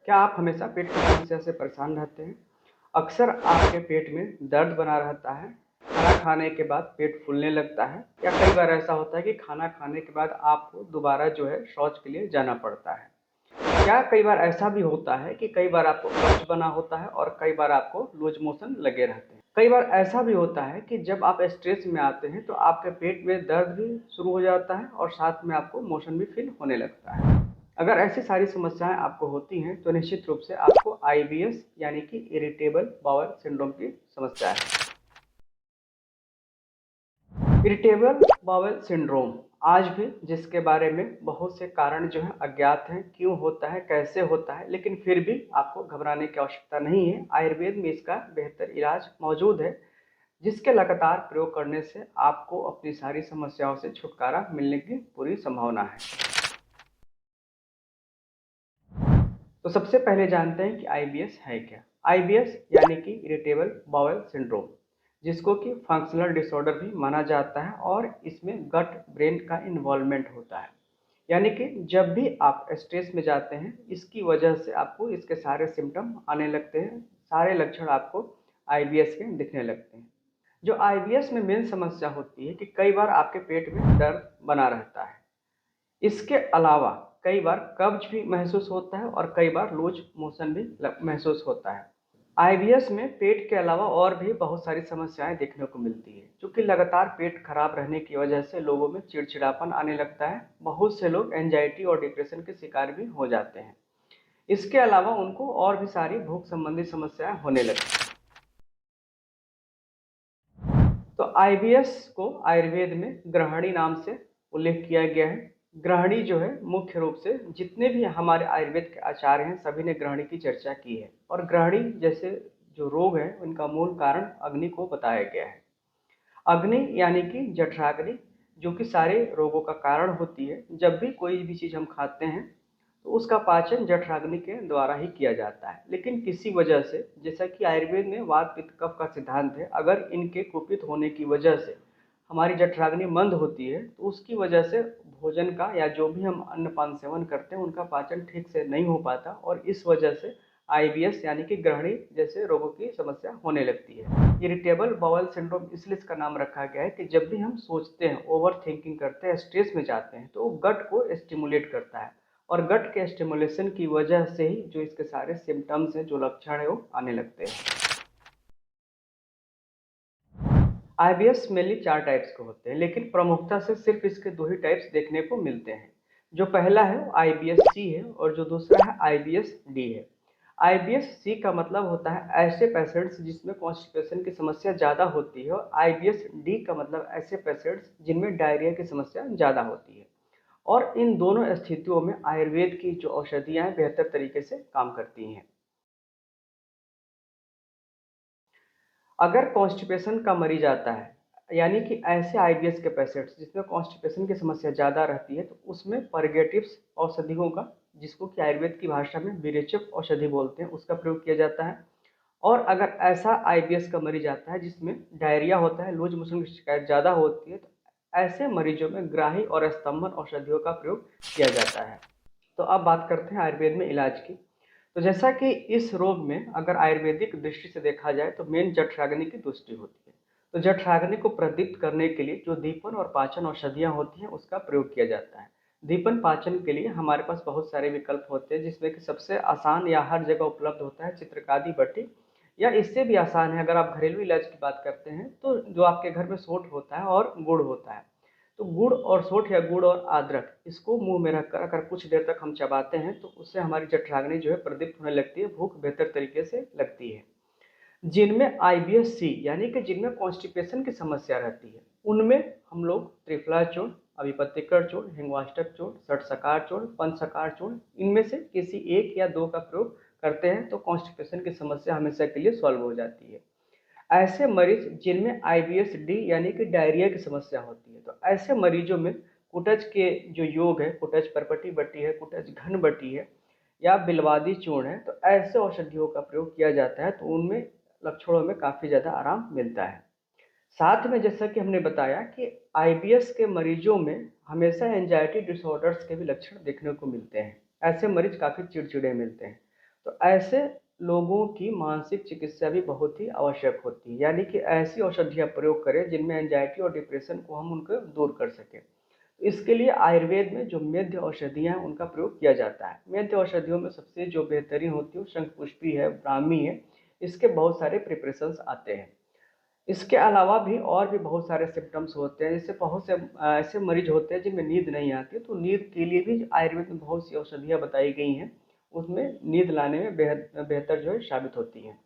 क्या आप हमेशा पेट की समस्या से परेशान रहते हैं? अक्सर आपके पेट में दर्द बना रहता है, खाना खाने के बाद पेट फूलने लगता है, या कई बार ऐसा होता है कि खाना खाने के बाद आपको दोबारा शौच के लिए जाना पड़ता है। क्या कई बार ऐसा भी होता है कि कई बार आपको कब्ज बना होता है और कई बार आपको लूज मोशन लगे रहते हैं। कई बार ऐसा भी होता है कि जब आप स्ट्रेस में आते हैं तो आपके पेट में दर्द भी शुरू हो जाता है और साथ में आपको मोशन भी फील होने लगता है। अगर ऐसी सारी समस्याएं आपको होती हैं तो निश्चित रूप से आपको आईबीएस यानी कि इरिटेबल बाउल सिंड्रोम की समस्या है। इरिटेबल बाउल सिंड्रोम आज भी जिसके बारे में बहुत से कारण अज्ञात हैं, क्यों होता है, कैसे होता है, लेकिन फिर भी आपको घबराने की आवश्यकता नहीं है। आयुर्वेद में इसका बेहतर इलाज मौजूद है, जिसके लगातार प्रयोग करने से आपको अपनी सारी समस्याओं से छुटकारा मिलने की पूरी संभावना है। तो सबसे पहले जानते हैं कि आईबीएस है क्या। आईबीएस यानी कि इरिटेबल बाउल सिंड्रोम, जिसको कि फंक्शनल डिसऑर्डर भी माना जाता है, और इसमें गट ब्रेन का इन्वॉल्वमेंट होता है। यानी कि जब भी आप स्ट्रेस में जाते हैं, इसकी वजह से आपको इसके सारे सिम्टम आने लगते हैं, सारे लक्षण आपको आईबीएस के दिखने लगते हैं। जो आईबीएस में मेन समस्या होती है कि कई बार आपके पेट में दर्द बना रहता है। इसके अलावा कई बार कब्ज भी महसूस होता है और कई बार लूज मोशन भी महसूस होता है। आईबीएस में पेट के अलावा और भी बहुत सारी समस्याएं देखने को मिलती है, क्योंकि लगातार पेट खराब रहने की वजह से लोगों में चिड़चिड़ापन आने लगता है। बहुत से लोग एंजाइटी और डिप्रेशन के शिकार भी हो जाते हैं। इसके अलावा उनको और भी सारी भूख संबंधी समस्याएं होने लगती हैं। तो आईबीएस को आयुर्वेद में ग्रहणी नाम से उल्लेख किया गया है। ग्रहणी मुख्य रूप से जितने भी हमारे आयुर्वेद के आचार्य हैं, सभी ने ग्रहणी की चर्चा की है, और ग्रहणी जैसे जो रोग है उनका मूल कारण अग्नि को बताया गया है। अग्नि यानी कि जठराग्नि, जो कि सारे रोगों का कारण होती है। जब भी कोई भी चीज़ हम खाते हैं तो उसका पाचन जठराग्नि के द्वारा ही किया जाता है, लेकिन किसी वजह से, जैसा कि आयुर्वेद में वात पित्त कफ का सिद्धांत है, अगर इनके कुपित होने की वजह से हमारी जठराग्नि मंद होती है तो उसकी वजह से भोजन का या जो भी हम अन्नपान सेवन करते हैं उनका पाचन ठीक से नहीं हो पाता, और इस वजह से आईबीएस यानी कि ग्रहणी जैसे रोगों की समस्या होने लगती है। इरिटेबल बाउल सिंड्रोम इसलिए इसका नाम रखा गया है कि जब भी हम सोचते हैं, ओवर थिंकिंग करते हैं, स्ट्रेस में जाते हैं, तो वो गट को स्टिमुलेट करता है, और गट के स्टिमुलेशन की वजह से ही जो इसके सारे सिम्टम्स हैं, जो लक्षण है, वो आने लगते हैं। आईबीएस मेनली 4 टाइप्स के होते हैं, लेकिन प्रमुखता से सिर्फ इसके 2 ही टाइप्स देखने को मिलते हैं। जो पहला है वो आईबीएस सी है, और जो दूसरा है आईबीएस डी है। आईबीएस सी का मतलब होता है ऐसे पेशेंट्स जिसमें कॉन्स्टिपेशन की समस्या ज़्यादा होती है, और आईबीएस डी का मतलब ऐसे पेशेंट्स जिनमें डायरिया की समस्या ज़्यादा होती है। और इन दोनों स्थितियों में आयुर्वेद की जो औषधियाँ हैं बेहतर तरीके से काम करती हैं। अगर कॉन्स्टिपेशन का मरीज आता है, यानी कि ऐसे आईबीएस के पेशेंट्स जिसमें कॉन्स्टिपेशन की समस्या ज़्यादा रहती है, तो उसमें परगेटिव्स औषधियों का, जिसको कि आयुर्वेद की भाषा में विरेचक औषधि बोलते हैं, उसका प्रयोग किया जाता है। और अगर ऐसा आईबीएस का मरीज आता है जिसमें डायरिया होता है, लूज मोशन की शिकायत ज़्यादा होती है, तो ऐसे मरीजों में ग्राही और स्तंभन औषधियों का प्रयोग किया जाता है। तो अब बात करते हैं आयुर्वेद में इलाज की। तो जैसा कि इस रोग में अगर आयुर्वेदिक दृष्टि से देखा जाए तो मेन जठराग्नि की दृष्टि होती है। तो जठराग्नि को प्रदीप्त करने के लिए जो दीपन और पाचन औषधियाँ होती हैं उसका प्रयोग किया जाता है। दीपन पाचन के लिए हमारे पास बहुत सारे विकल्प होते हैं, जिसमें कि सबसे आसान या हर जगह उपलब्ध होता है चित्रकादि बट्टी, या इससे भी आसान है अगर आप घरेलू इलाज की बात करते हैं तो जो आपके घर में सोंठ होता है और गुड़ होता है। तो गुड़ और सोंठ या गुड़ और अदरक, इसको मुंह में रखकर अगर कुछ देर तक हम चबाते हैं तो उससे हमारी जठराग्नि प्रदीप्त होने लगती है, भूख बेहतर तरीके से लगती है। जिनमें आईबीएस सी यानी कि जिनमें कॉन्स्टिपेशन की समस्या रहती है, उनमें हम लोग त्रिफला चूर्ण, अभिपत्तिकर चूर्ण, हिंगवाष्टक चूर्ण, षटसकार चूर्ण, पंचसकार चूर्ण, इनमें से किसी एक या दो का प्रयोग करते हैं तो कॉन्स्टिपेशन की समस्या हमेशा के लिए सॉल्व हो जाती है। ऐसे मरीज जिनमें आईबीएस डी यानी कि डायरिया की समस्या होती है, तो ऐसे मरीजों में कुटज के जो योग है, कुटज परपटी बट्टी है, कुटज घन बट्टी है, या बिलवादी चूर्ण है, तो ऐसे औषधियों का प्रयोग किया जाता है, तो उनमें लक्षणों में काफ़ी ज़्यादा आराम मिलता है। साथ में जैसा कि हमने बताया कि आईबीएस के मरीजों में हमेशा एंजाइटी डिसऑर्डर्स के भी लक्षण देखने को मिलते हैं। ऐसे मरीज काफ़ी चिड़चिड़े मिलते हैं। तो ऐसे लोगों की मानसिक चिकित्सा भी बहुत ही आवश्यक होती है, यानी कि ऐसी औषधियाँ प्रयोग करें जिनमें एंजाइटी और डिप्रेशन को हम उनको दूर कर सकें। तो इसके लिए आयुर्वेद में जो मेद्य औषधियाँ हैं उनका प्रयोग किया जाता है। मेद्य औषधियों में सबसे जो बेहतरीन होती है वो शंखपुष्पी है, ब्राह्मी है। इसके बहुत सारे प्रिपरेशंस आते हैं। इसके अलावा भी और भी बहुत सारे सिम्टम्स होते हैं, जैसे बहुत से ऐसे मरीज होते हैं जिनमें नींद नहीं आती, तो नींद के लिए भी आयुर्वेद में बहुत सी औषधियाँ बताई गई हैं। उसमें नींद लाने में बेहतर जो है साबित होती हैं।